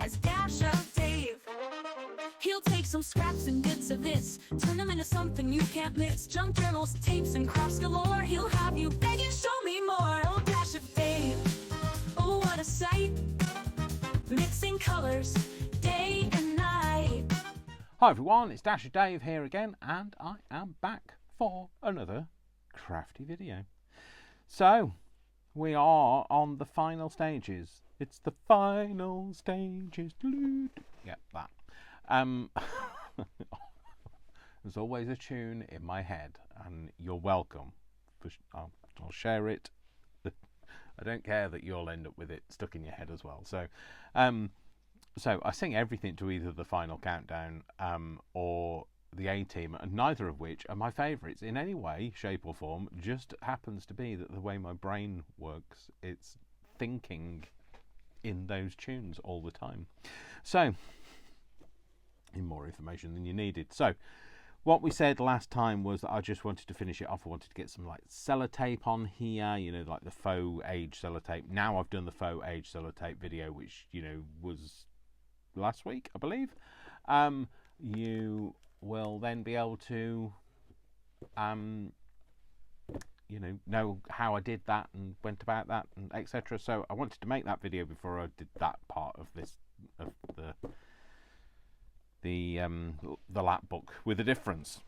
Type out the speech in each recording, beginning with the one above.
as Dash of Dave. He'll take some scraps and bits of this, turn them into something you can't miss. Junk journals, tapes, and crafts galore. He'll have you begging, show me more. Oh, Dash of Dave, oh, what a sight. Mixing colors, day and night. Hi everyone, it's Dash of Dave here again, and I am back for another crafty video. So, we are on the final stages. It's the final stages. Yep, that. There's always a tune in my head, and you're welcome. I'll share it. I don't care that you'll end up with it stuck in your head as well. So I sing everything to either the Final Countdown or the A-Team, and neither of which are my favourites in any way, shape or form. Just happens to be that the way my brain works, it's thinking in those tunes all the time. So, in more information than you needed. So, what we said last time was that I just wanted to finish it off. I wanted to get some like sellotape on here, you know, like the faux age sellotape. Now I've done the faux age sellotape video, which, you know, was last week, I believe. You will then be able to, you know how I did that and went about that and etc. So I wanted to make that video before I did that part of this, of the Lapbook with a difference.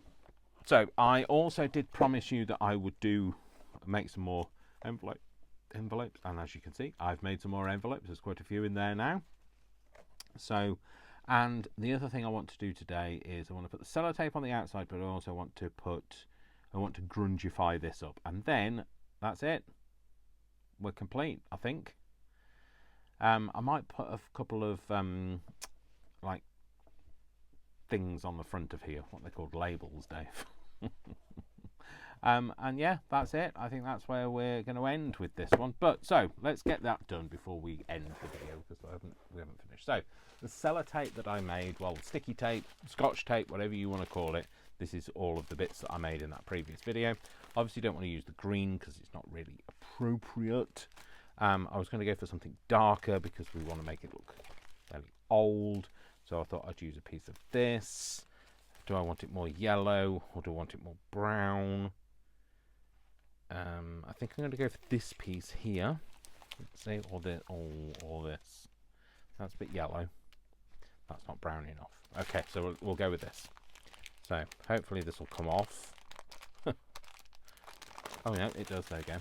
So I also did promise you that I would make some more envelopes, and as you can see, I've made some more envelopes. There's quite a few in there now. So, and the other thing I want to do today is I want to put the sellotape on the outside, but I also want to grungify this up, and then that's it. We're complete, I think. I might put a couple of like things on the front of here, what they're called labels, Dave. And yeah, that's it. I think that's where we're going to end with this one. But so let's get that done before we end the video, because we haven't finished. So the sellotape that I made, well, sticky tape, scotch tape, whatever you want to call it. This is all of the bits that I made in that previous video. Obviously, you don't want to use the green because it's not really appropriate. I was going to go for something darker because we want to make it look fairly old. So I thought I'd use a piece of this. Do I want it more yellow or do I want it more brown? I think I'm going to go for this piece here. Let's say, or this. That's a bit yellow. That's not brown enough. Okay, so we'll go with this. So hopefully this will come off. Oh no, it does. There again.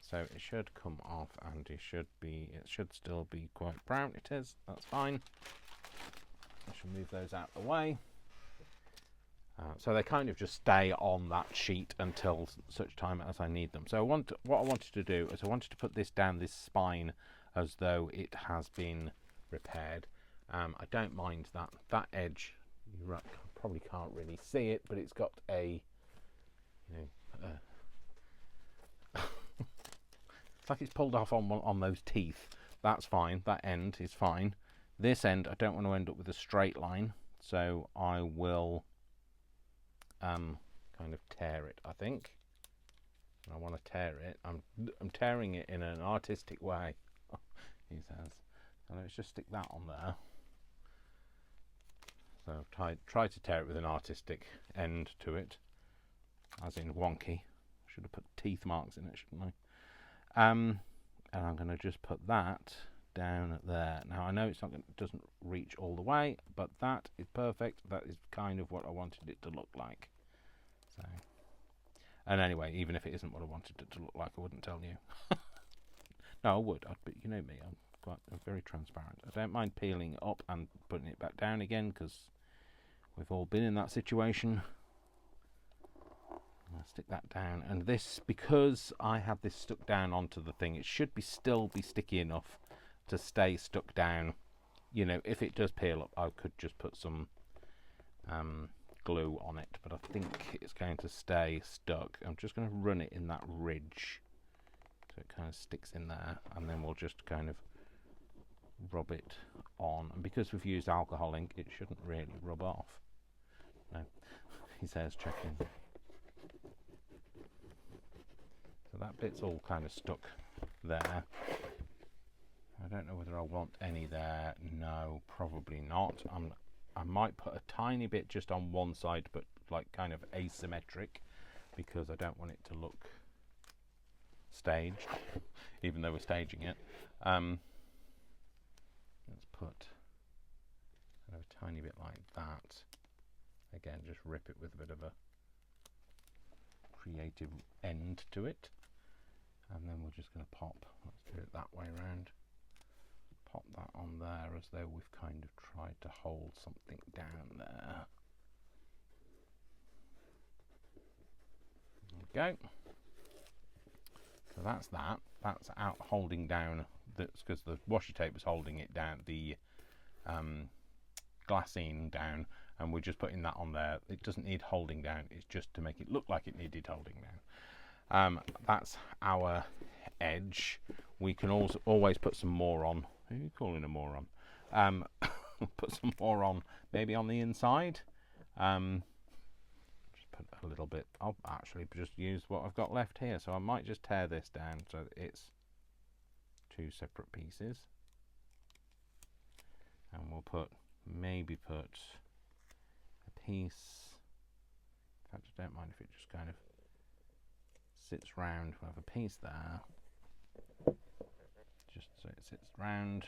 So it should come off, and it should still be quite brown. It is. That's fine. I shall move those out of the way. So they kind of just stay on that sheet until such time as I need them. So what I wanted to do is I wanted to put this down this spine as though it has been repaired. I don't mind that edge. You probably can't really see it, but it's got a, you know, it's like it's pulled off on those teeth. That's fine. That end is fine. This end, I don't want to end up with a straight line, so I will kind of tear it, I think. I want to tear it. I'm tearing it in an artistic way, he says. So let's just stick that on there. So try to tear it with an artistic end to it, as in wonky. Should have put teeth marks in it, shouldn't I? And I'm going to just put that down there. Now I know it doesn't reach all the way, but that is perfect. That is kind of what I wanted it to look like. So, and anyway, even if it isn't what I wanted it to look like, I wouldn't tell you. No, I would. But you know me, I'm very transparent. I don't mind peeling it up and putting it back down again, because we've all been in that situation. I'll stick that down, and this, because I have this stuck down onto the thing, it should still be sticky enough to stay stuck down. You know, if it does peel up, I could just put some glue on it, but I think it's going to stay stuck. I'm just going to run it in that ridge so it kind of sticks in there, and then we'll just kind of rub it on. And because we've used alcohol ink, it shouldn't really rub off. No, he says checking. So that bit's all kind of stuck there. I don't know whether I want any there. No, probably not. I might put a tiny bit just on one side, but like kind of asymmetric, because I don't want it to look staged, even though we're staging it. Let's put kind of a tiny bit like that. Again, just rip it with a bit of a creative end to it. And then we're just going to pop, let's do it that way around, pop that on there as though we've kind of tried to hold something down there. There we go. So that's that. That's out holding down. That's because the washi tape was holding it down, the glassine down, and we're just putting that on there. It doesn't need holding down. It's just to make it look like it needed holding down. That's our edge. We can also always put some more on. Who are you calling a moron? Put some more on, maybe on the inside. Just put a little bit. I'll actually just use what I've got left here. So I might just tear this down so that it's two separate pieces. And we'll maybe put a piece. In fact, I don't mind if it just kind of sits round. We'll have a piece there, just so it sits round,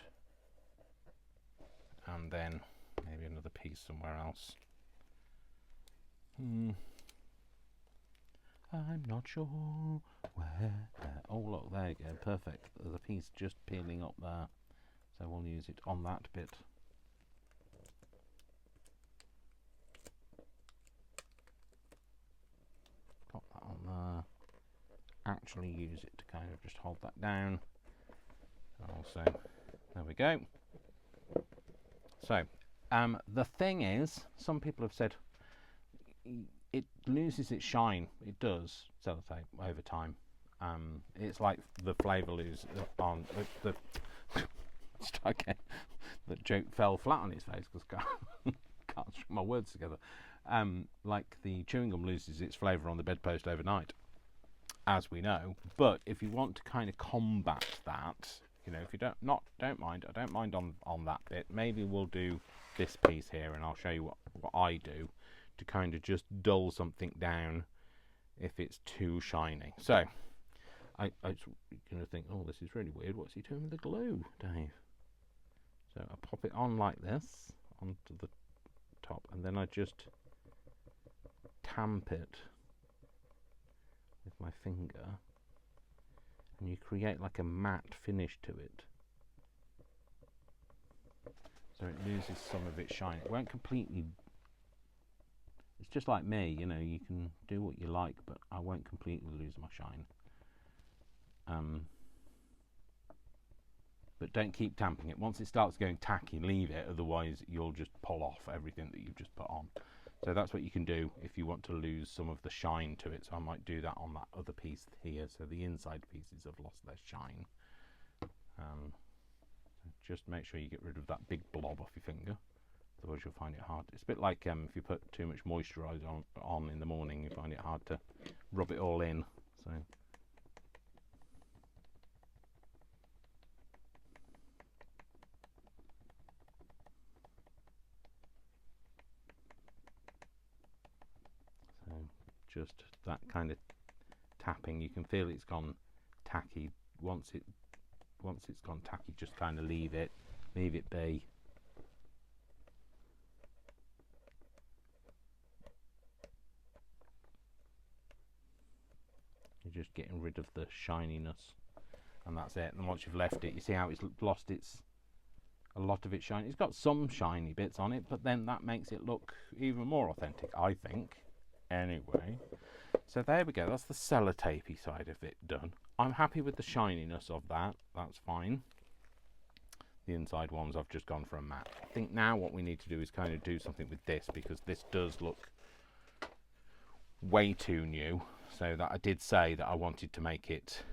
and then maybe another piece somewhere else. I'm not sure where. Oh look, there you go, perfect. There's a piece just peeling up there, so we'll use it on that bit. Pop that on there. Actually use it to kind of just hold that down. Also, there we go. So the thing is, some people have said it loses its shine. It does, sellotape, over time. It's like the flavour lose on the the joke fell flat on his face because can't string my words together. Like the chewing gum loses its flavour on the bedpost overnight, as we know. But if you want to kind of combat that, you know, if you don't mind, I don't mind on that bit. Maybe we'll do this piece here, and I'll show you what I do to kind of just dull something down if it's too shiny. So I was going to think, oh, this is really weird. What's he doing with the glue, Dave? So I pop it on like this onto the top, and then I just tamp it with my finger, and you create like a matte finish to it, so it loses some of its shine. It won't completely, it's just like me, you know, you can do what you like, but I won't completely lose my shine. But don't keep tamping it. Once it starts going tacky, leave it, otherwise you'll just pull off everything that you've just put on. So that's what you can do if you want to lose some of the shine to it. So I might do that on that other piece here, so the inside pieces have lost their shine. Just make sure you get rid of that big blob off your finger, otherwise you'll find it hard. It's a bit like if you put too much moisturiser on in the morning, you find it hard to rub it all in. So just that kind of tapping, you can feel it's gone tacky. Once it's gone tacky, just kind of leave it be. You're just getting rid of the shininess, and that's it. And once you've left it, you see how it's lost a lot of its shine. It's got some shiny bits on it, but then that makes it look even more authentic, I think. Anyway, so there we go. That's the sellotapey side of it done. I'm happy with the shininess of that. That's fine. The inside ones, I've just gone for a matte. I think now what we need to do is kind of do something with this, because this does look way too new. So that I did say that I wanted to make it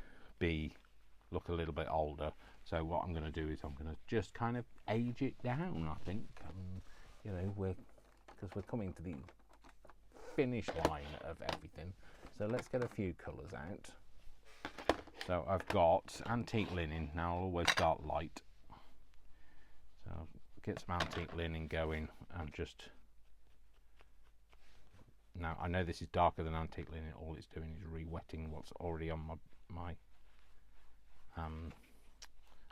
look a little bit older. So what I'm going to do is I'm going to just kind of age it down, I think. You know, because we're coming to the finish line of everything. So let's get a few colours out. So I've got antique linen. Now I'll always start light. get some antique linen going and just... Now, I know this is darker than antique linen. All it's doing is re-wetting what's already on my I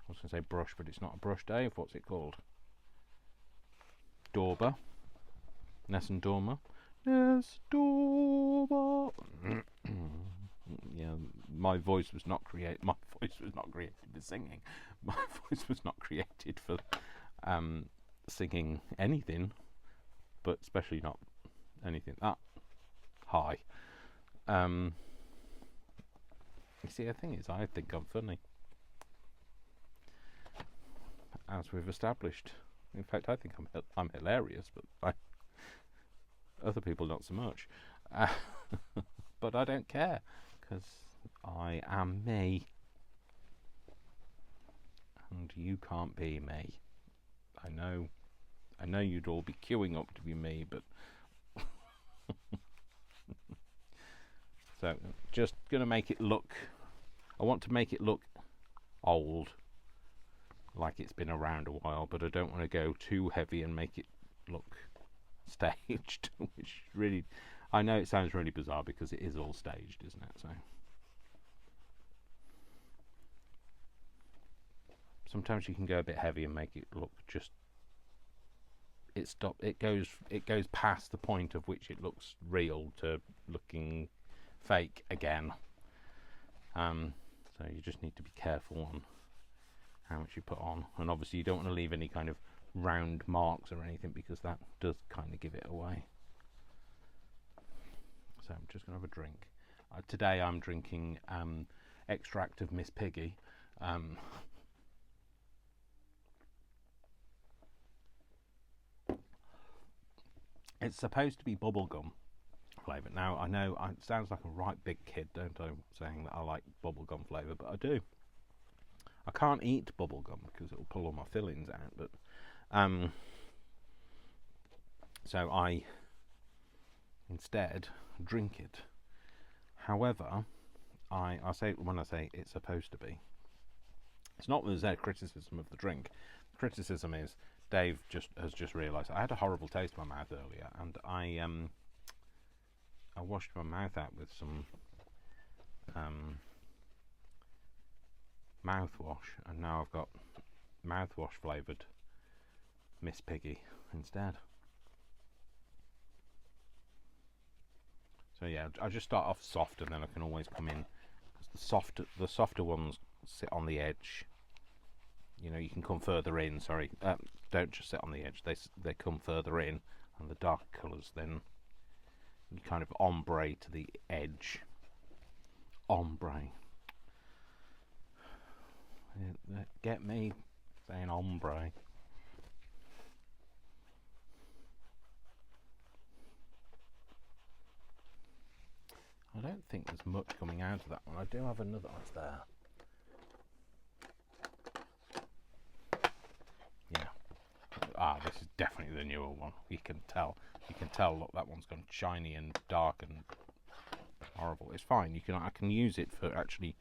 was going to say brush, but it's not a brush, Dave. What's it called? Dauber. Ness and Dormer. Ness Dormer. Yeah, my voice was not created for singing. My voice was not created for singing anything, but especially not anything that high. You see, the thing is, I think I'm funny, as we've established. In fact, I think I'm hilarious, but other people not so much. But I don't care, because I am me, and you can't be me. I know you'd all be queuing up to be me, but so just gonna make it look, I want to make it look old, like it's been around a while, but I don't want to go too heavy and make it look staged, which really, I know it sounds really bizarre because it is all staged, isn't it? So sometimes you can go a bit heavy and make it look just, it goes past the point of which it looks real to looking fake again. So you just need to be careful on how much you put on, and obviously you don't want to leave any kind of round marks or anything, because that does kind of give it away. So I'm just going to have a drink. Today I'm drinking extract of Miss Piggy. It's supposed to be bubblegum flavour. Now, I know it sounds like a right big kid, don't I, saying that I like bubblegum flavour, but I do. I can't eat bubblegum because it'll pull all my fillings out, but so I instead drink it. However, I say, when I say it's supposed to be, it's not that there's a criticism of the drink. The criticism is Dave has just realised I had a horrible taste in my mouth earlier, and I washed my mouth out with some mouthwash, and now I've got mouthwash flavoured Miss Piggy instead. So yeah, I just start off soft, and then I can always come in, because the softer ones sit on the edge. You know, you can come further in. Sorry, don't just sit on the edge. They come further in, and the dark colours then you kind of ombre to the edge. Ombre. Get me saying ombre. I don't think there's much coming out of that one. I do have another one there. Yeah. This is definitely the newer one. You can tell. Look, that one's gone shiny and dark and horrible. It's fine. I can use it for actually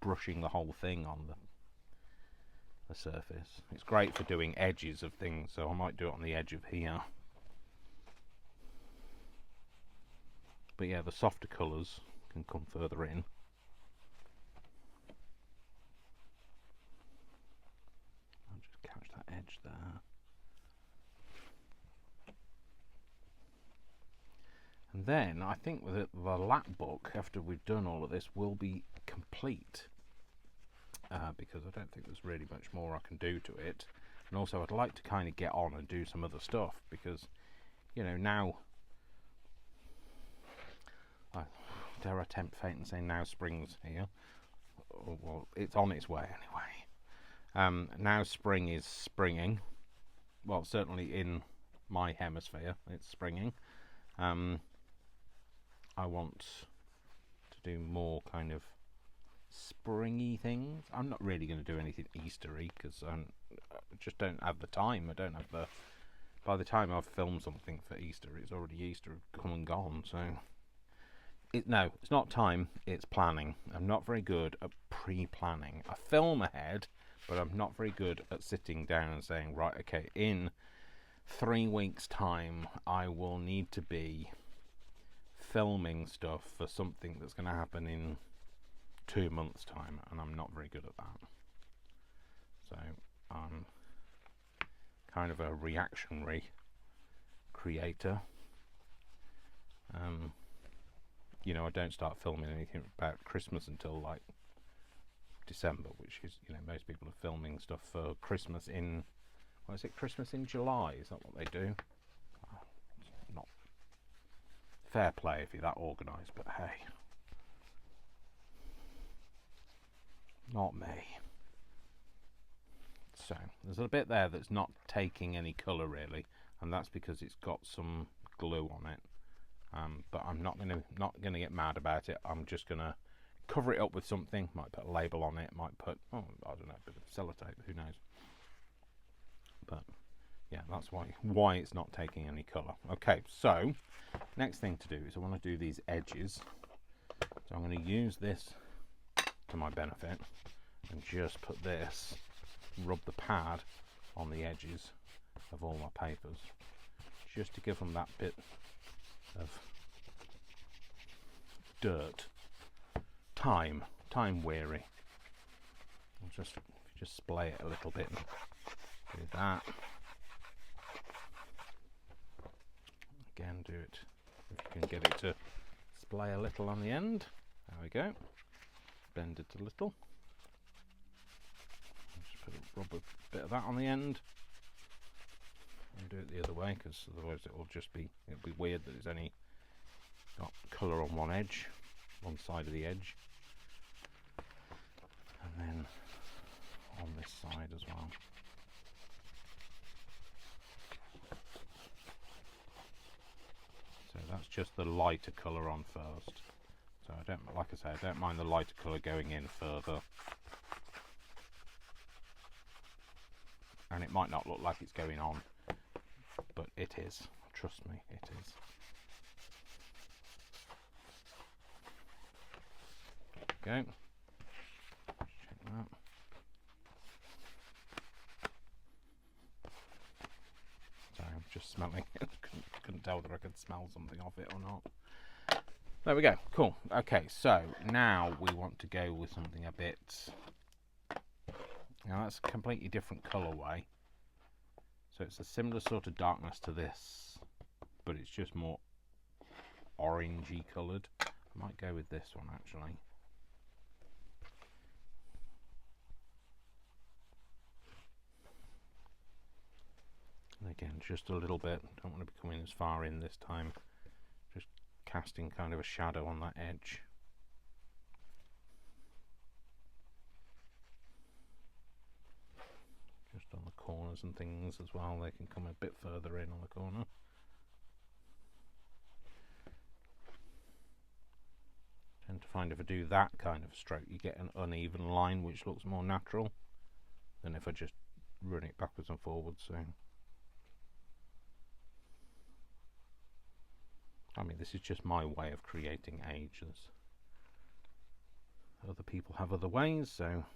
brushing the whole thing on the surface. It's great for doing edges of things, so I might do it on the edge of here. But yeah, the softer colours can come further in. I'll just catch that edge there. And then I think the Lapbook, after we've done all of this, will be complete. Because I don't think there's really much more I can do to it. And also I'd like to kind of get on and do some other stuff, because, you know, now, dare I tempt fate and say now spring's here. Well, it's on its way anyway. Now spring is springing. Well, certainly in my hemisphere it's springing. I want to do more kind of springy things. I'm not really going to do anything Eastery, because I just don't have the time. I don't have the... By the time I've filmed something for Easter, it's already Easter come and gone, so... No, it's not time, it's planning. I'm not very good at pre-planning. I film ahead, but I'm not very good at sitting down and saying, right, okay, in 3 weeks time I will need to be filming stuff for something that's going to happen in 2 months time, and I'm not very good at that. So I'm kind of a reactionary creator. You know, I don't start filming anything about Christmas until like December, which is, you know, most people are filming stuff for Christmas in, what is it, Christmas in July? Is that what they do? Not fair play if you're that organised, but hey, not me. So there's a bit there that's not taking any colour really, and that's because it's got some glue on it. But I'm not gonna get mad about it. I'm just gonna cover it up with something. Might put a label on it. Might put, oh, I don't know, a bit of sellotape. Who knows? But yeah, that's why it's not taking any colour. Okay, so next thing to do is I want to do these edges. So I'm going to use this to my benefit and just put this, rub the pad on the edges of all my papers, just to give them that bit of dirt. Time weary. I'll just splay it a little bit and do that. Again, do it if you can get it to splay a little on the end. There we go. Bend it a little. Just rub a bit of that on the end. And do it the other way, because otherwise it'll be weird that there's only got colour on one edge, one side of the edge, and then on this side as well. So that's just the lighter colour on first. So I don't, like I say, I don't mind the lighter colour going in further. And it might not look like it's going on, but it is. Trust me, it is. Okay. Check that. Sorry, I'm just smelling it. Couldn't tell whether I could smell something off it or not. There we go. Cool. Okay, so now we want to go with something a bit. Now that's a completely different colourway. So it's a similar sort of darkness to this, but it's just more orangey coloured. I might go with this one actually. And again, just a little bit. Don't want to be coming as far in this time. Just casting kind of a shadow on that edge. Just on the corners and things as well. They can come a bit further in on the corner. Tend to find if I do that kind of stroke, you get an uneven line which looks more natural than if I just run it backwards and forwards. So I mean, this is just my way of creating ages. Other people have other ways, so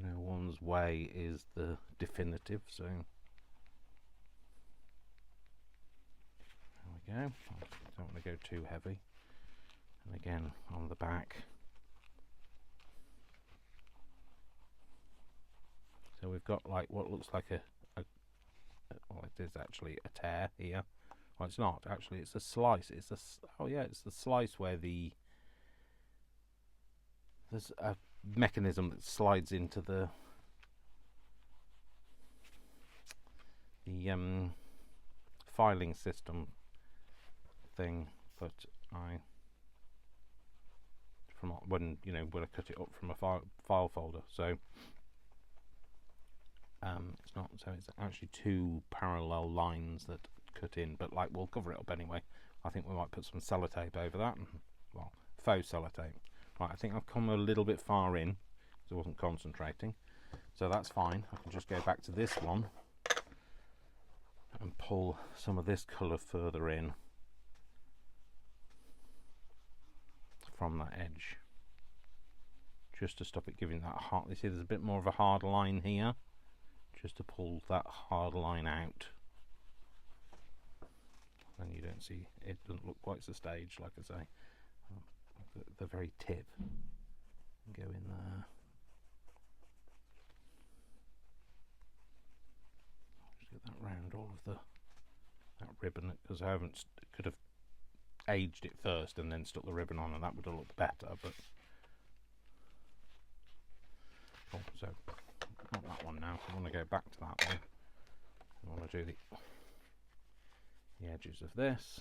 no one's way is the definitive. So there we go. I don't want to go too heavy. And again, on the back. So we've got like what looks like well, it is actually a tear here. Well, it's not actually. It's a slice. It's it's the slice where there's a mechanism that slides into the filing system thing. But from when I cut it up from a file folder, so it's not. So it's actually two parallel lines that cut in, but like we'll cover it up anyway. I think we might put some sellotape over that, well, faux sellotape. Right, I think I've come a little bit far in because I wasn't concentrating, so that's fine. I can just go back to this one and pull some of this colour further in from that edge, just to stop it giving that hard. You see there's a bit more of a hard line here, just to pull that hard line out. And you don't see, it doesn't look quite so staged, like I say. The very tip, go in there. Just get that round all of that ribbon, because I could have aged it first and then stuck the ribbon on, and that would have looked better. But so not that one now. I want to go back to that one. I want to do the edges of this.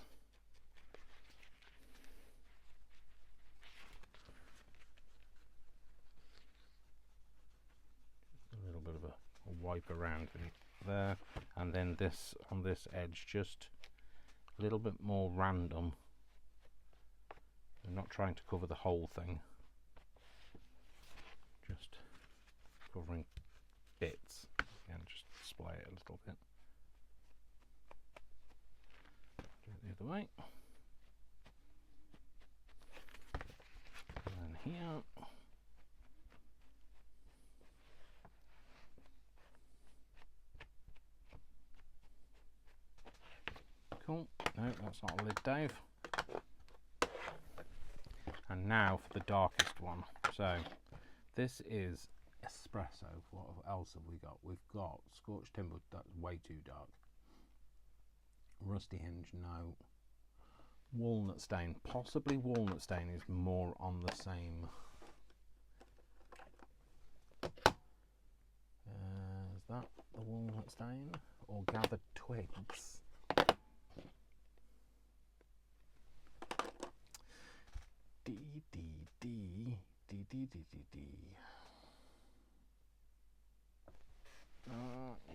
A little bit of a wipe around there, and then this on this edge, just a little bit more random. I'm not trying to cover the whole thing, just covering bits, and just display it a little bit. Do it the other way. And then here. Cool. No, that's not a lid, Dave. And now for the darkest one. So this is espresso. What else have we got? We've got scorched timber. That's way too dark. Rusty hinge, no. Walnut stain. Possibly walnut stain is more on the same. Is that the walnut stain? Or gathered twigs?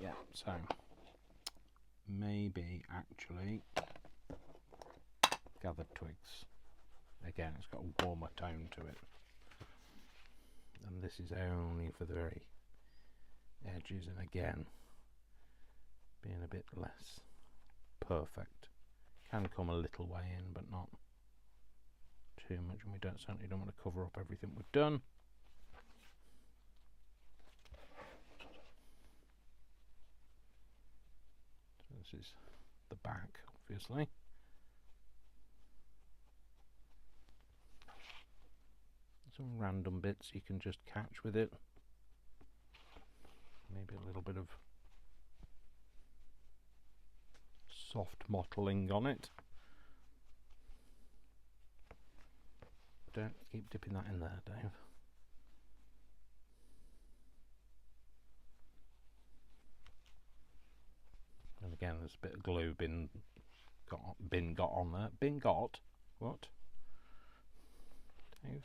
Yeah, so maybe actually gathered twigs. Again, it's got a warmer tone to it, and this is only for the very edges, and again being a bit less perfect. Can come a little way in, but not too much, and we certainly don't want to cover up everything we've done. So this is the back, obviously. Some random bits you can just catch with it. Maybe a little bit of soft mottling on it. Don't keep dipping that in there, Dave. And again, there's a bit of glue been got on there. Been got? What? Dave,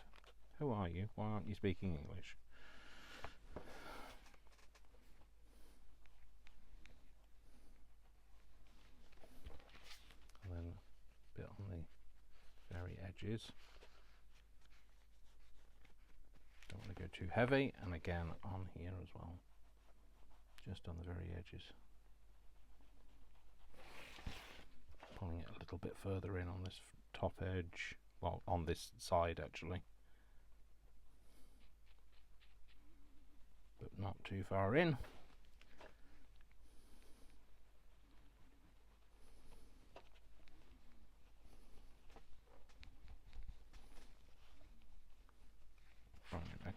who are you? Why aren't you speaking English? And then a bit on the very edges. Don't want to go too heavy, and again on here as well, just on the very edges, pulling it a little bit further in on this top edge, well, on this side actually, but not too far in.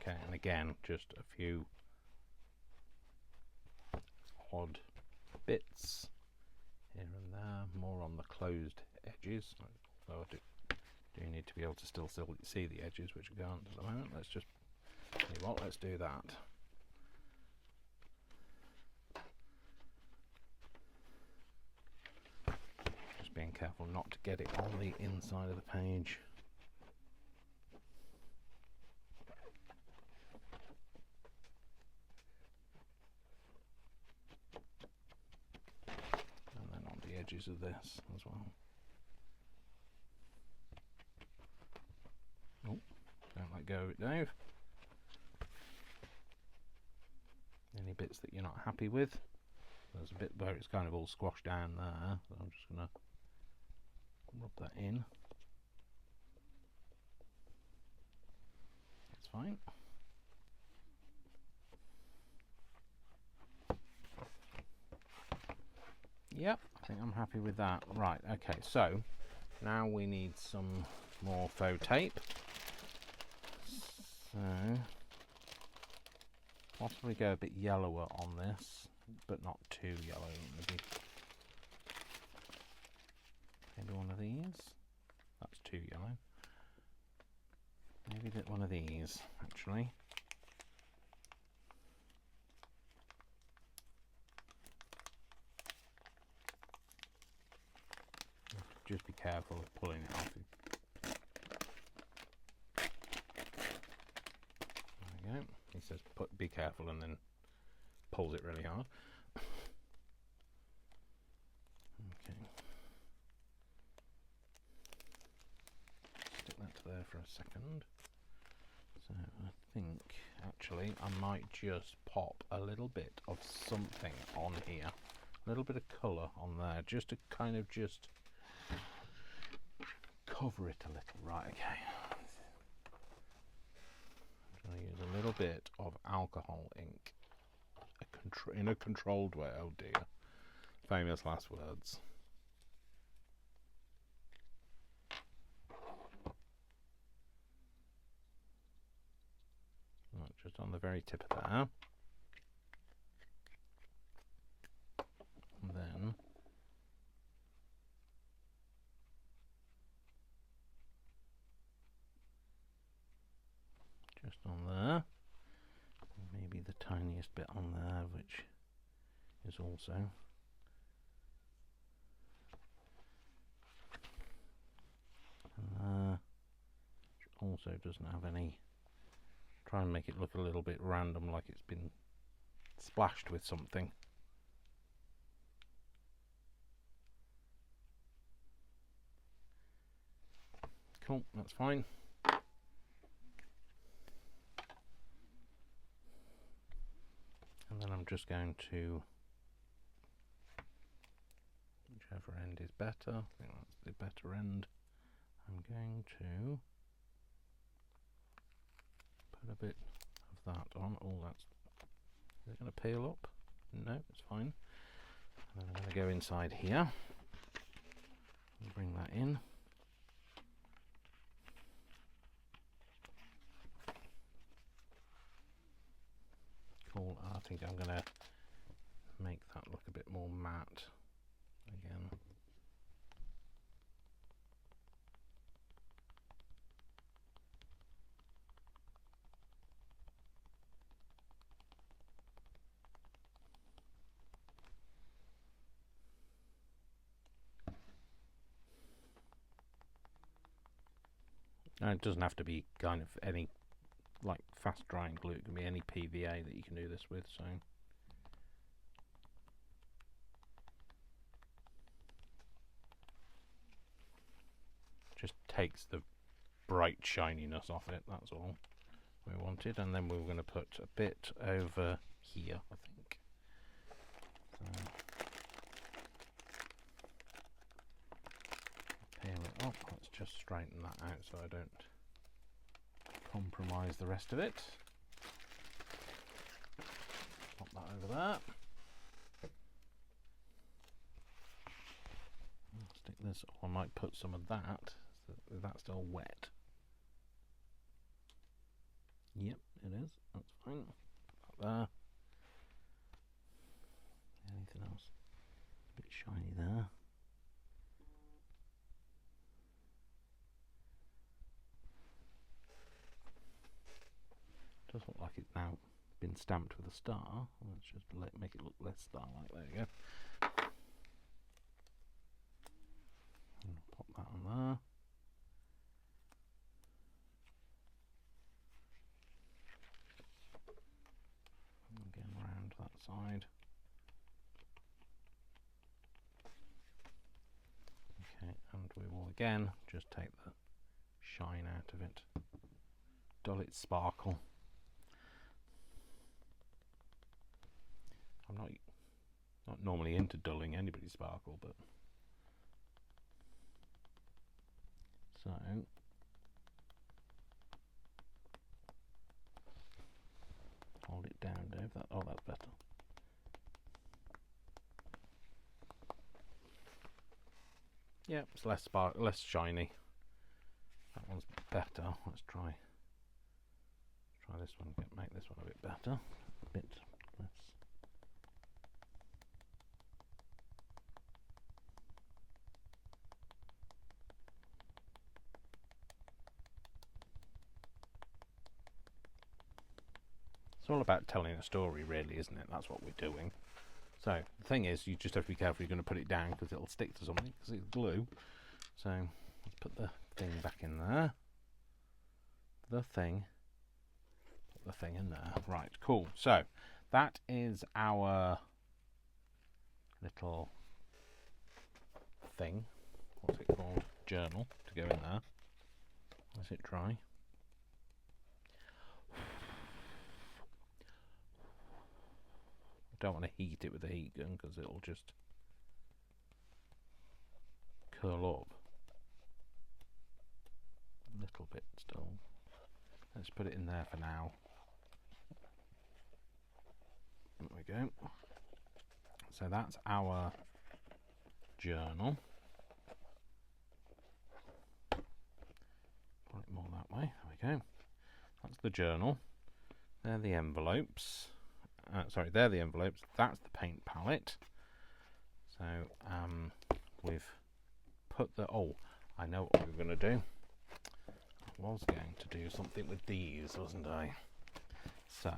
Okay, and again, just a few odd bits here and there, more on the closed edges, although I do need to be able to still see the edges, which I can't at the moment. Let's just, tell you what, let's do that. Just being careful not to get it on the inside of the page. Edges of this as well. Oh, don't let go of it, Dave. Any bits that you're not happy with? There's a bit where it's kind of all squashed down there, so I'm just going to rub that in. That's fine. Yep, I think I'm happy with that. Right, okay, so now we need some more faux tape. So possibly go a bit yellower on this, but not too yellow. Maybe one of these. That's too yellow. Maybe one of these, actually. Just be careful of pulling it off. There we go. He says be careful and then pulls it really hard. Okay. Stick that to there for a second. So I think actually I might just pop a little bit of something on here. A little bit of colour on there, just to kind of just cover it a little. Right, okay. I'm going to use a little bit of alcohol ink in a controlled way. Oh dear. Famous last words. Right, just on the very tip of there. And then just on there, maybe the tiniest bit on there, which is also which also doesn't have any. Try and make it look a little bit random, like it's been splashed with something. Cool, that's fine. And then I'm just going to, whichever end is better, I think that's the better end, I'm going to put a bit of that on. Oh, that's, is it going to peel up? No, it's fine. And then I'm going to go inside here and bring that in. Cool. I think I'm going to make that look a bit more matte again. Now, it doesn't have to be kind of any like fast drying glue, it can be any PVA that you can do this with, so just takes the bright shininess off it, that's all we wanted. And then we were going to put a bit over here, I think. So peel it up, let's just straighten that out so I don't compromise the rest of it. Pop that over there. I'll stick this, or I might put some of that, so that's still wet. Yep, it is, that's fine. Put that there. Anything else? A bit shiny there. Does look like it's now been stamped with a star. Let's just make it look less star-like. There you go. And pop that on there. And again round that side. Okay, and we will again just take the shine out of it. Dull its sparkle. I'm not normally into dulling anybody's sparkle, but so hold it down, Dave. Oh, that's better. Yeah, it's less shiny. That one's better. Let's try this one. Make this one a bit better. A bit less. It's all about telling a story, really, isn't it? That's what we're doing. So the thing is, you just have to be careful. You're going to put it down because it'll stick to something because it's glue. So let's put the thing back in there. Put the thing in there. Right, cool. So that is our little thing. What's it called? Journal to go in there. Let it dry. Don't want to heat it with a heat gun because it'll just curl up a little bit still. Let's put it in there for now. There we go. So that's our journal. Pull it more that way. There we go. That's the journal. They're the envelopes. Sorry, they're the envelopes. That's the paint palette. So we've put the... Oh, I know what we were going to do. I was going to do something with these, wasn't I? So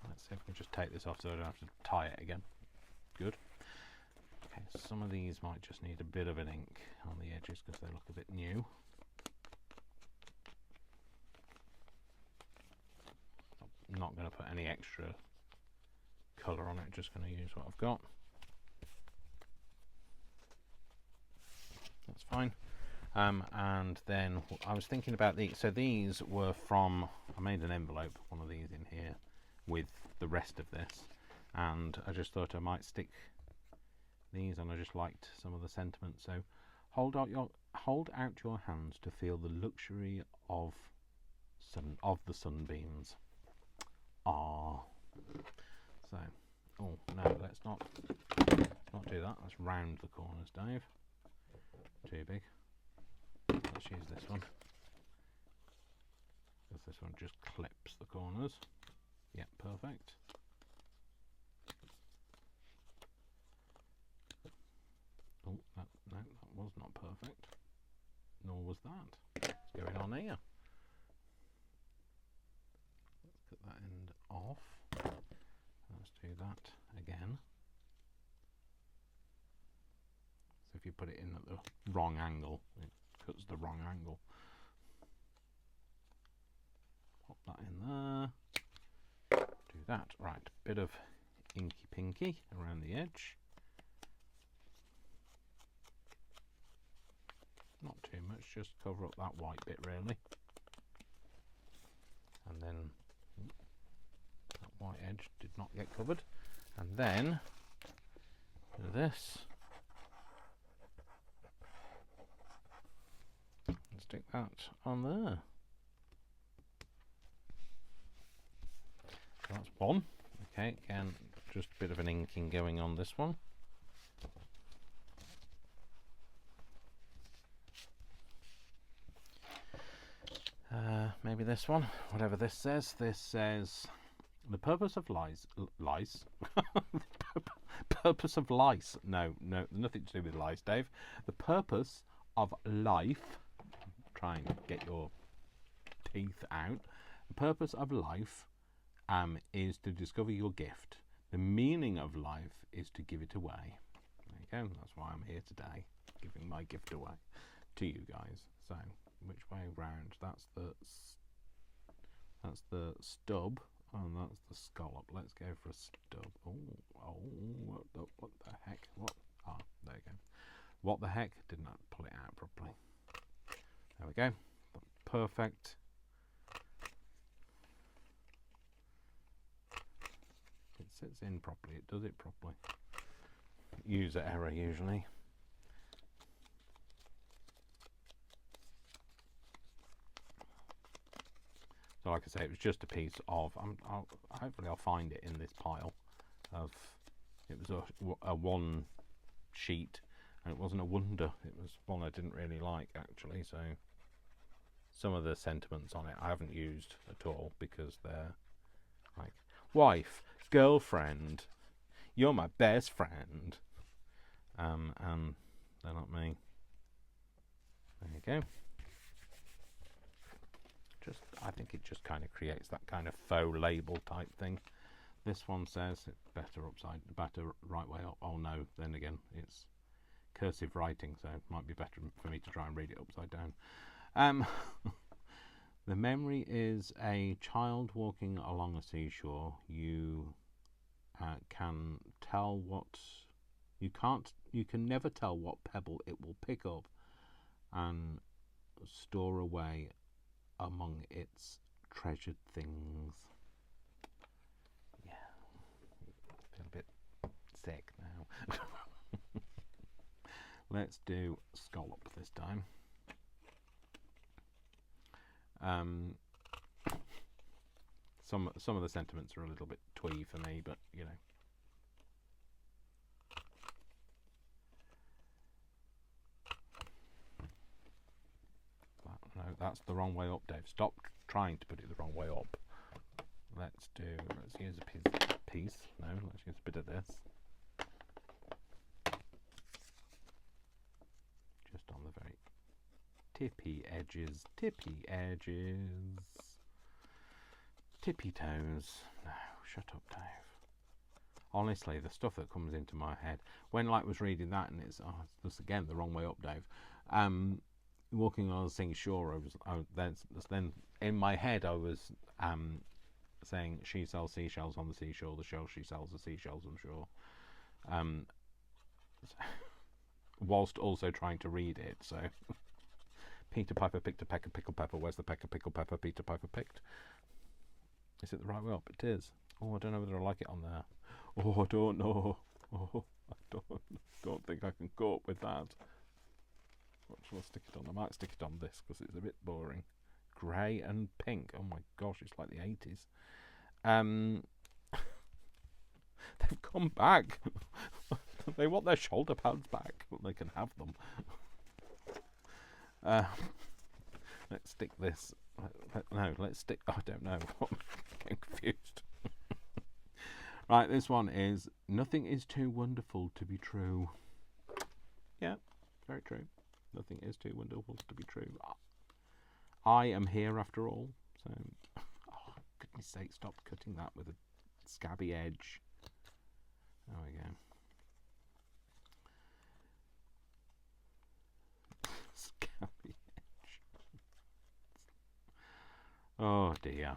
let's see if we can just take this off so I don't have to tie it again. Good. Okay, some of these might just need a bit of an ink on the edges because they look a bit new. I'm not going to put any extra colour on it, just going to use what I've got. That's fine. And then I was thinking about these. So these were from, I made an envelope, one of these in here with the rest of this, and I just thought I might stick these, and I just liked some of the sentiment. So hold out your hands to feel the luxury of the sunbeams. Ah. So, oh no, let's not do that. Let's round the corners, Dave. Too big. Let's use this one, because this one just clips the corners. Yep, perfect. Oh, no, that was not perfect. Nor was that. What's going on here? Let's cut that end off. Let's do that again. So if you put it in at the wrong angle, it cuts the wrong angle. Pop that in there. Do that. Right, bit of inky pinky around the edge. Not too much, just cover up that white bit really. And then that white edge did not get covered. And then do this. And stick that on there. So that's one. Okay, again, just a bit of an inking going on this one. Maybe this one, whatever this says. This says, the purpose of lice. Purpose of lice. No, nothing to do with lice, Dave. The purpose of life. Try and get your teeth out. The purpose of life is to discover your gift. The meaning of life is to give it away. There you go. That's why I'm here today, giving my gift away to you guys. So, which way round? That's the stub, and that's the scallop. Let's go for a stub. Oh, what the heck? What? Ah, there you go. What the heck? Did not pull it out properly. There we go. Perfect. It sits in properly. It does it properly. User error usually. So like I say, it was just a piece of, hopefully I'll find it in this pile of, it was a one sheet And it wasn't a wonder. It was one I didn't really like, actually. So some of the sentiments on it I haven't used at all because they're like, wife, girlfriend, you're my best friend. And they're not me. There you go. I think it just kind of creates that kind of faux label type thing. This one says it's better right way up. Oh no, then again, it's cursive writing, so it might be better for me to try and read it upside down. The memory is a child walking along a seashore. You can tell what you can never tell what pebble it will pick up and store away among its treasured things. Yeah, I feel a bit sick now. Let's do scallop this time. Some of the sentiments are a little bit twee for me, but you know. No, that's the wrong way up, Dave. Stop trying to put it the wrong way up. Let's use a piece. No, let's use a bit of this. Just on the very tippy edges. Tippy toes. No, shut up, Dave. Honestly, the stuff that comes into my head when like was reading that, and it's just again the wrong way up, Dave. Walking on the seashore, then in my head I was saying she sells seashells on the seashore. The shell she sells are seashells, I'm sure. Whilst also trying to read it, so Peter Piper picked a peck of pickled pepper. Where's the peck of pickled pepper Peter Piper picked? Is it the right way up? It is. Oh, I don't know whether I like it on there. Oh, I don't know. Oh, I don't think I can cope with that. What shall I stick it on? I might stick it on this because it's a bit boring. Grey and pink. Oh my gosh, it's like the 80s. They've come back. They want their shoulder pads back. Well, they can have them. Let's stick this. No, let's stick. I don't know. I'm getting confused. Right, this one is nothing is too wonderful to be true. Yeah, very true. Nothing is too wonderful to be true. I am here after all. So, oh, goodness sake, stop cutting that with a scabby edge. There we go. Scabby edge. Oh dear.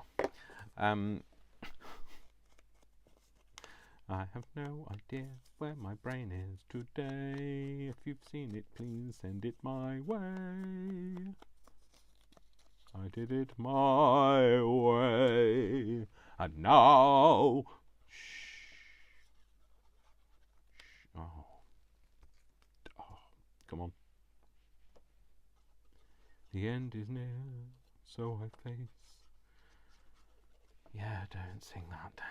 I have no idea where my brain is today. If you've seen it, please send it my way. I did it my way. And now... Shh. Oh. Come on. The end is near, so I face... Yeah, don't sing that, Dave.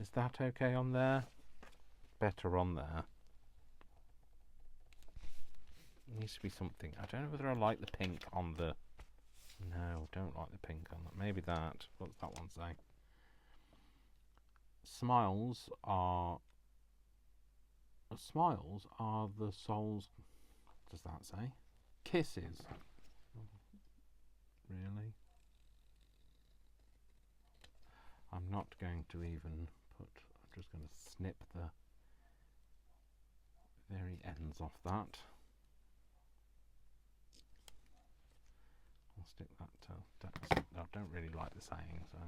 Is that okay on there? Better on there. It needs to be something. I don't know whether I like the pink on the... No, don't like the pink on that. Maybe that. What's that one say? Smiles are the soul's... What does that say? Kisses. Really? I'm not going to even put... I'm just going to snip the very ends off that. I'll stick that to... I don't really like the saying, so...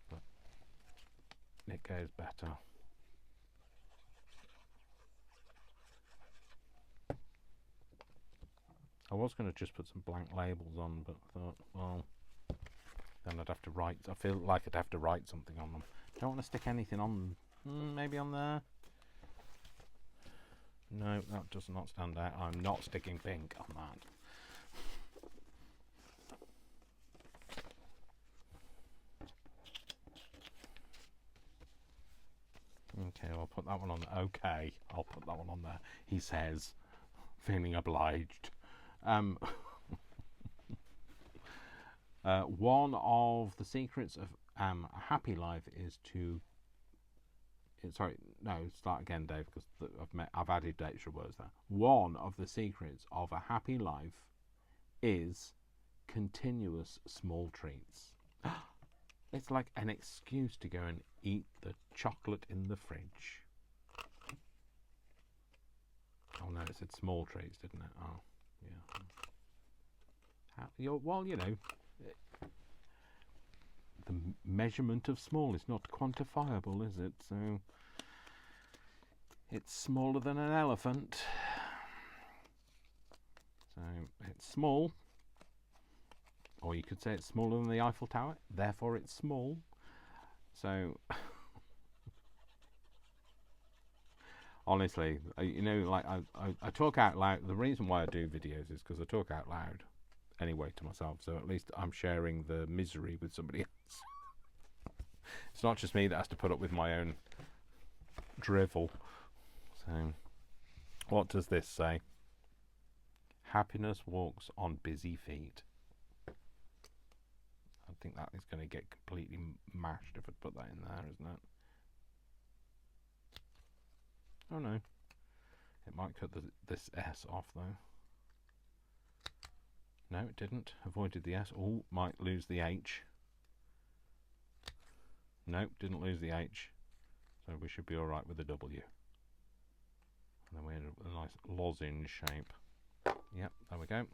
But it goes better. I was going to just put some blank labels on, but I thought, well, then I'd have to write. I feel like I'd have to write something on them. Don't want to stick anything on. Maybe on there. No, that does not stand out. I'm not sticking pink on that. put that one on there. Okay, I'll put that one on there. He says, feeling obliged. One of the secrets of a happy life is to. Sorry, no, start again, Dave, because I've added extra words there. One of the secrets of a happy life is continuous small treats. It's like an excuse to go and eat the chocolate in the fridge. Oh no, it said small treats, didn't it? Oh, yeah. Well, you know, the measurement of small is not quantifiable, is it? So it's smaller than an elephant. So it's small. Or you could say it's smaller than the Eiffel Tower, therefore it's small. So, honestly, you know, like I talk out loud. The reason why I do videos is because I talk out loud anyway to myself. So at least I'm sharing the misery with somebody else. It's not just me that has to put up with my own drivel. So, what does this say? Happiness walks on busy feet. I think that is going to get completely mashed if I put that in there, isn't it? Oh no. It might cut this S off though. No, it didn't. Avoided the S. Oh, might lose the H. Nope, didn't lose the H. So we should be alright with the W. And then we end up with a nice lozenge shape. Yep, there we go.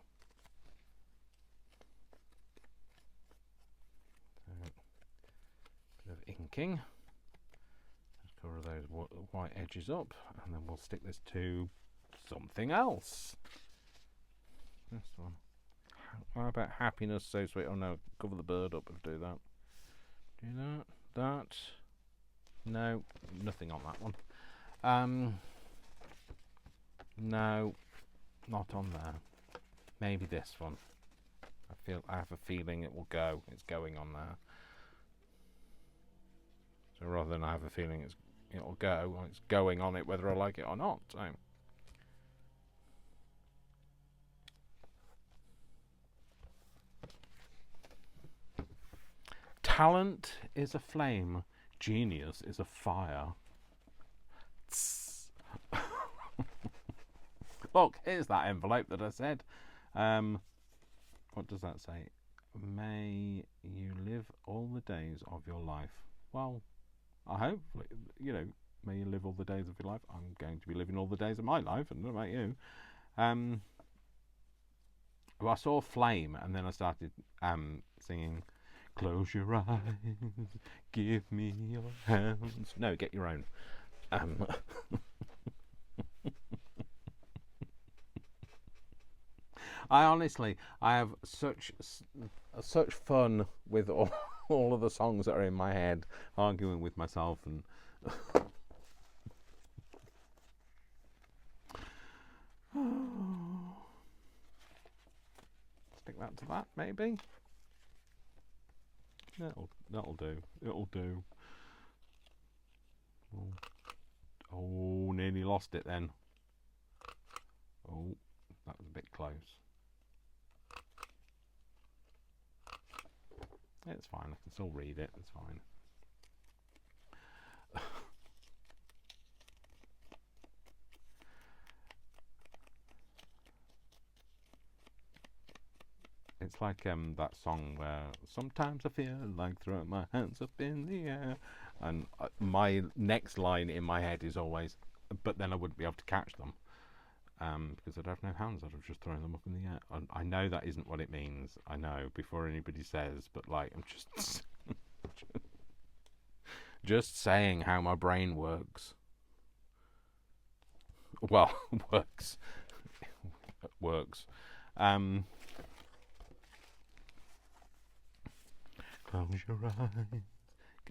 Bit of inking. Just cover those white edges up, and then we'll stick this to something else. This one. How about happiness so sweet? Oh no, cover the bird up if I do that. Do that. That. No, nothing on that one. No, not on there. Maybe this one. I have a feeling it will go. It's going on there. So rather than I have a feeling it'll go, well, it's going on it whether I like it or not. So. Talent is a flame. Genius is a fire. Look, here's that envelope that I said. What does that say? May you live all the days of your life. Well, I hope, you know, may you live all the days of your life. I'm going to be living all the days of my life, and what about you? Well, I saw flame, and then I started singing, close your eyes, give me your hands. No, get your own. I have such fun with all of the songs that are in my head, arguing with myself and. Stick that to that, maybe. That'll do. It'll do. Oh, nearly lost it then. Oh, that was a bit close. It's fine, I can still read it, it's fine. It's like that song where sometimes I feel like throwing my hands up in the air, and my next line in my head is always, but then I wouldn't be able to catch them because I'd have no hands. I'd have just thrown them up in the air. I know that isn't what it means. I know before anybody says, but like I'm just just saying how my brain works. Well, works. Close your eyes.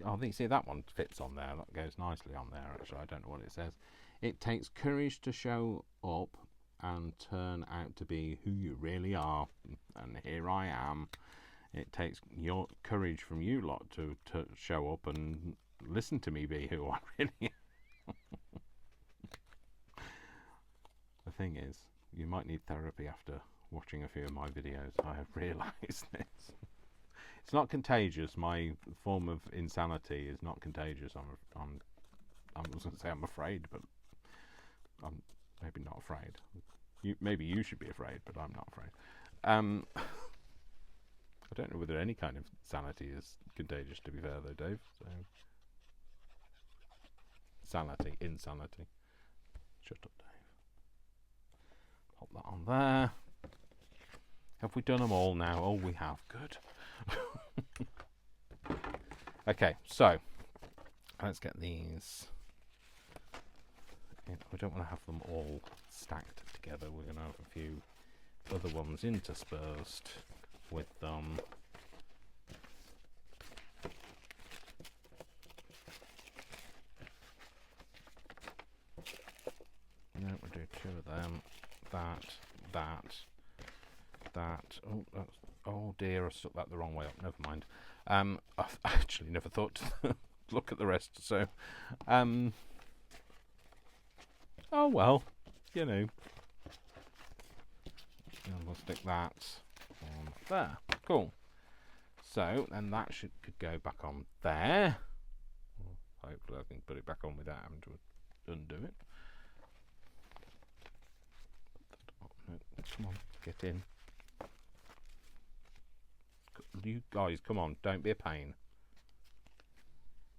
Oh, see, that one fits on there. That goes nicely on there, actually. I don't know what it says. It takes courage to show up and turn out to be who you really are. And here I am. It takes your courage from you lot to show up and listen to me be who I really am. thing is, you might need therapy after watching a few of my videos. I have realised this. It's not contagious. My form of insanity is not contagious. I was going to say I'm afraid, but I'm maybe not afraid. Maybe you should be afraid, but I'm not afraid. I don't know whether any kind of sanity is contagious, to be fair, though, Dave. So, sanity, insanity. Shut up, Dave. Pop that on there. Have we done them all now? Oh, we have. Good. Okay, so let's get these. We don't want to have them all stacked together. We're going to have a few other ones interspersed with them. No, we'll do two of them. That. Oh dear, I stuck that the wrong way up. Never mind. I've actually never thought to look at the rest. So, oh well, you know. And we'll stick that on there. Cool. So then that could go back on there. Hopefully I can put it back on without having to undo it. Come on, get in. You guys, come on, don't be a pain.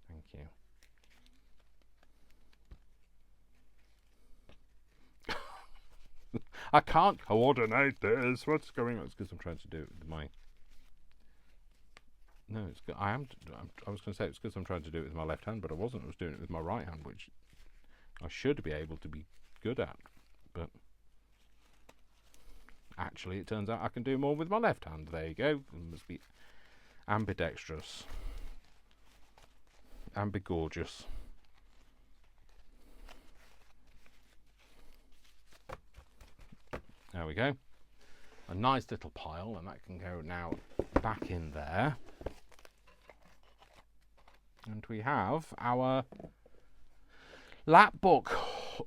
Thank you. I can't coordinate this. What's going on? It's because I'm trying to do it with my. No, it's good. I was going to say it's because I'm trying to do it with my left hand, but I wasn't. I was doing it with my right hand, which I should be able to be good at. But actually, it turns out I can do more with my left hand. There you go. It must be ambidextrous. Ambigorgeous. There we go. A nice little pile, and that can go now back in there. And we have our Lapbook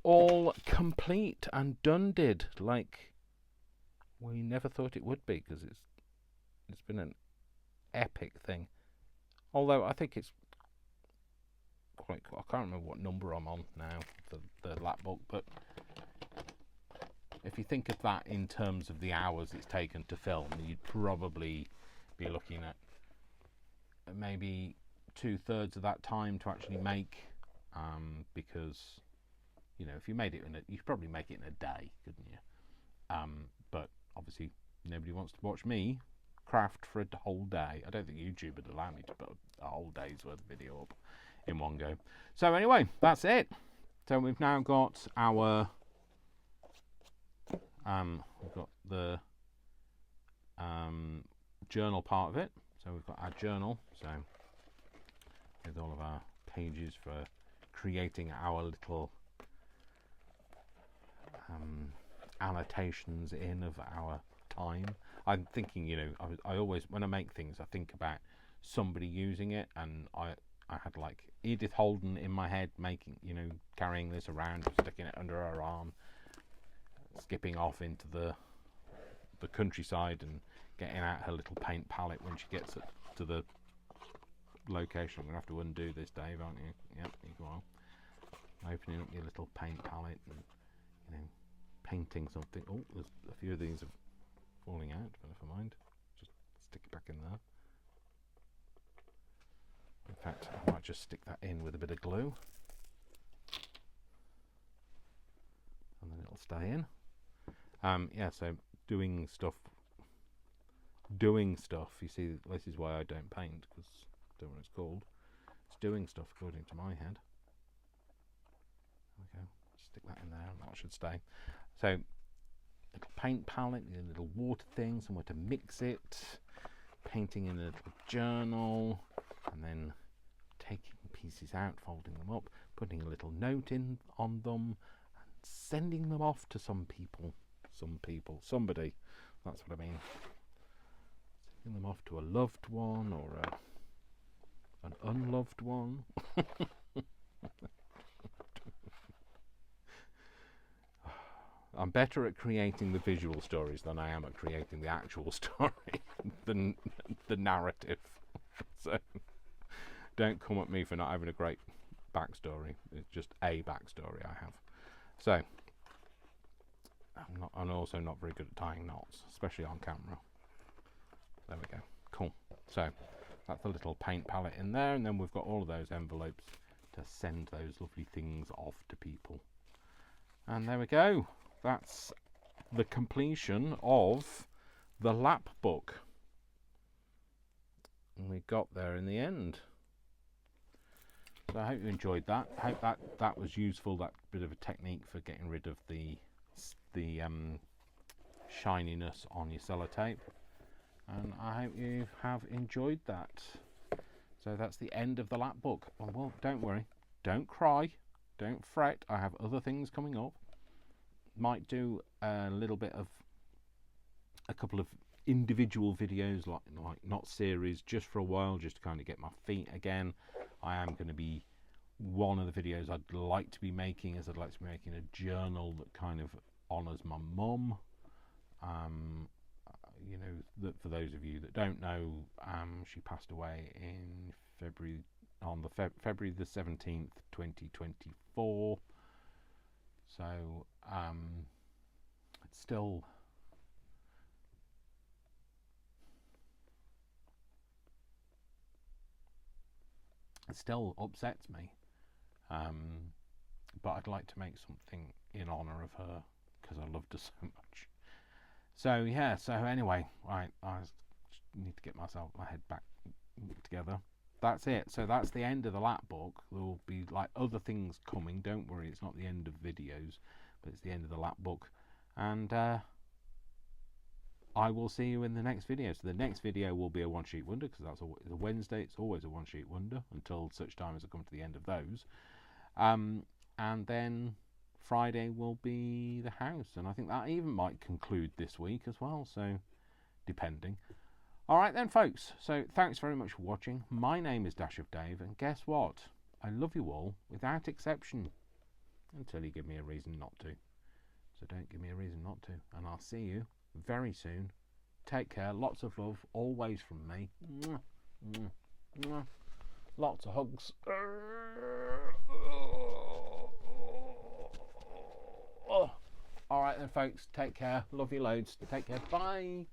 all complete and done-did, like we never thought it would be, because it's been an epic thing. Although I think it's quite cool. I can't remember what number I'm on now, the Lapbook, but if you think of that in terms of the hours it's taken to film, you'd probably be looking at maybe 2/3 of that time to actually make, because, you know, if you made it you could probably make it in a day, couldn't you? But obviously nobody wants to watch me craft for a whole day. I don't think YouTube would allow me to put a whole day's worth of video up in one go. So anyway, that's it. So we've now got our we've got the journal part of it. So we've got our journal, so with all of our pages for creating our little annotations in of our time. I'm thinking, you know, I always, when I make things, I think about somebody using it, and I had like Edith Holden in my head making, you know, carrying this around, sticking it under her arm, skipping off into the countryside and getting out her little paint palette when she gets to the location. I'm going to have to undo this, Dave, aren't you? Yep, you go on. Opening up your little paint palette and, you know, painting something. Oh, there's a few of these are falling out, but never mind. Just stick it back in there. In fact, I might just stick that in with a bit of glue. And then it'll stay in. Yeah, so doing stuff. You see, this is why I don't paint, because I don't know what it's called. It's doing stuff according to my head. There we go. Stick that in there, and that should stay. So, little paint palette, a little water thing, somewhere to mix it. Painting in a little journal, and then taking pieces out, folding them up, putting a little note in on them, and sending them off to somebody. That's what I mean. Sending them off to a loved one or an unloved one. I'm better at creating the visual stories than I am at creating the actual story, the narrative. So don't come at me for not having a great backstory. It's just a backstory I have. So I'm also not very good at tying knots, especially on camera. There we go. Cool. So that's the little paint palette in there, and then we've got all of those envelopes to send those lovely things off to people. And there we go. That's the completion of the Lapbook. And we got there in the end. So I hope you enjoyed that. I hope that was useful, that bit of a technique for getting rid of the shininess on your sellotape. And I hope you have enjoyed that. So that's the end of the Lapbook. Oh, well, don't worry. Don't cry. Don't fret. I have other things coming up. Might do a little bit of a couple of individual videos, like not series, just for a while, just to kind of get my feet again. I am going to be, one of the videos I'd like to be making is I'd like to be making a journal that kind of honours my mum. You know, that for those of you that don't know, she passed away in February, on the February the 17th, 2024. So it's still upsets me, but I'd like to make something in honour of her because I loved her so much. So yeah, so anyway, I need to get my head back together. That's it. So that's the end of the Lapbook. There will be like other things coming. Don't worry, it's not the end of videos, but it's the end of the Lapbook. And I will see you in the next video. So the next video will be a one sheet wonder, because that's a Wednesday. It's always a one sheet wonder until such time as I come to the end of those. And then Friday will be the house, and I think that even might conclude this week as well, so depending. Alright then folks, so thanks very much for watching. My name is Dash of Dave, and guess what? I love you all without exception, until you give me a reason not to. So don't give me a reason not to, and I'll see you very soon. Take care, lots of love, always from me. Mwah, mwah, mwah. Lots of hugs. Alright then folks, take care, love you loads, take care, bye.